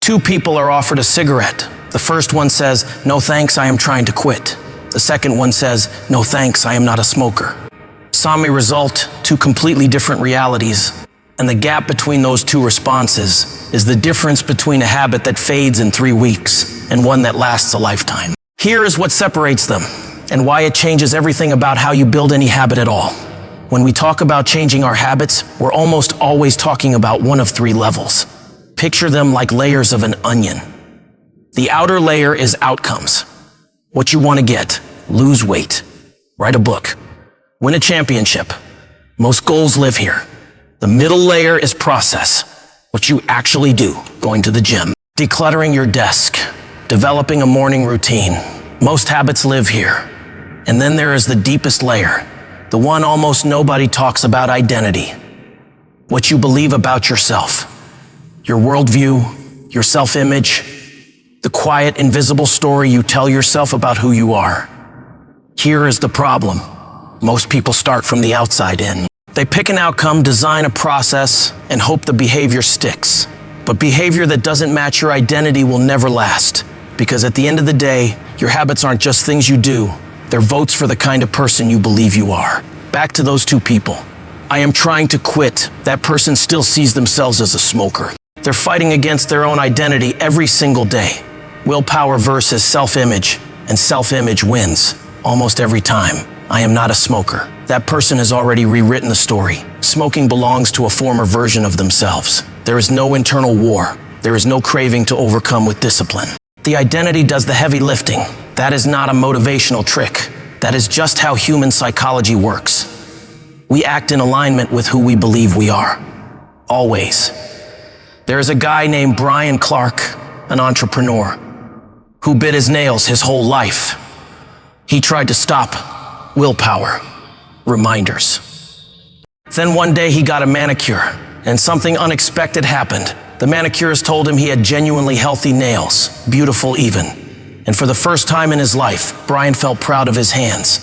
Two people are offered a cigarette. The first one says, "No thanks, I am trying to quit." The second one says, "No thanks, I am not a smoker." Some may result two completely different realities, and the gap between those two responses is the difference between a habit that fades in 3 weeks and one that lasts a lifetime. Here is what separates them, and why it changes everything about how you build any habit at all. When we talk about changing our habits, we're almost always talking about one of 3 levels. Picture them like layers of an onion. The outer layer is outcomes. What you want to get: lose weight, write a book, win a championship. Most goals live here. The middle layer is process, what you actually do: going to the gym, decluttering your desk, developing a morning routine. Most habits live here. And then there is the deepest layer, the one almost nobody talks about: identity. What you believe about yourself, your worldview, your self-image, the quiet, invisible story you tell yourself about who you are. Here is the problem. Most people start from the outside in. They pick an outcome, design a process, and hope the behavior sticks. But behavior that doesn't match your identity will never last. Because at the end of the day, your habits aren't just things you do. They're votes for the kind of person you believe you are. Back to those two people. I am trying to quit. That person still sees themselves as a smoker. They're fighting against their own identity every single day. Willpower versus self-image, and self-image wins almost every time. I am not a smoker. That person has already rewritten the story. Smoking belongs to a former version of themselves. There is no internal war. There is no craving to overcome with discipline. The identity does the heavy lifting. That is not a motivational trick. That is just how human psychology works. We act in alignment with who we believe we are. Always. There is a guy named Brian Clark, an entrepreneur, who bit his nails his whole life. He tried to stop willpower, reminders. Then one day he got a manicure, and something unexpected happened. The manicurist told him he had genuinely healthy nails, beautiful even. And for the first time in his life, Brian felt proud of his hands.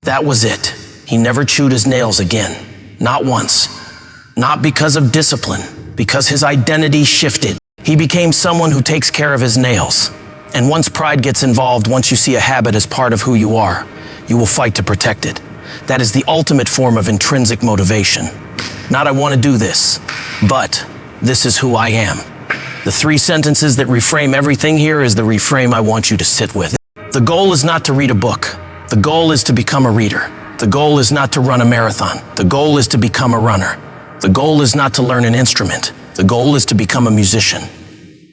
That was it. He never chewed his nails again. Not once. Not because of discipline, because his identity shifted. He became someone who takes care of his nails. And once pride gets involved, once you see a habit as part of who you are, you will fight to protect it. That is the ultimate form of intrinsic motivation. Not "I want to do this," but "this is who I am." The 3 sentences that reframe everything here is the reframe I want you to sit with. The goal is not to read a book. The goal is to become a reader. The goal is not to run a marathon. The goal is to become a runner. The goal is not to learn an instrument. The goal is to become a musician.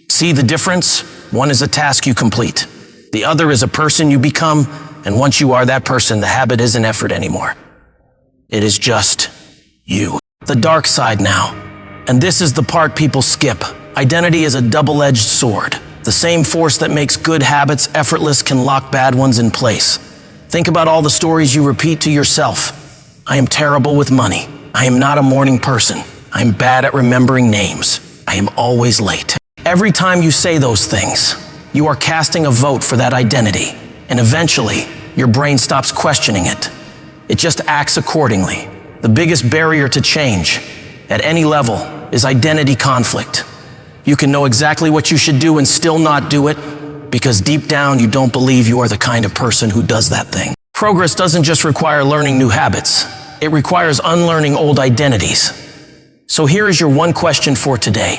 See the difference? One is a task you complete. The other is a person you become, and once you are that person, the habit isn't effort anymore. It is just you. The dark side now. And this is the part people skip. Identity is a double-edged sword. The same force that makes good habits effortless can lock bad ones in place. Think about all the stories you repeat to yourself. I am terrible with money. I am not a morning person. I am bad at remembering names. I am always late. Every time you say those things, you are casting a vote for that identity. And eventually, your brain stops questioning it. It just acts accordingly. The biggest barrier to change, at any level, is identity conflict. You can know exactly what you should do and still not do it, because deep down you don't believe you are the kind of person who does that thing. Progress doesn't just require learning new habits. It requires unlearning old identities. So here is your one question for today.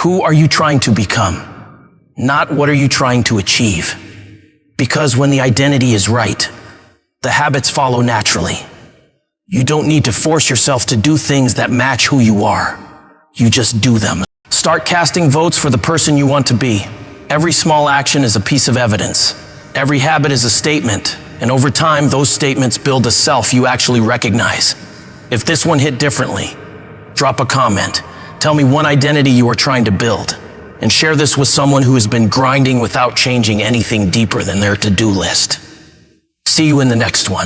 Who are you trying to become? Not what are you trying to achieve? Because when the identity is right, the habits follow naturally. You don't need to force yourself to do things that match who you are. You just do them. Start casting votes for the person you want to be. Every small action is a piece of evidence. Every habit is a statement. And over time, those statements build a self you actually recognize. If this one hit differently, drop a comment. Tell me one identity you are trying to build. And share this with someone who has been grinding without changing anything deeper than their to-do list. See you in the next one.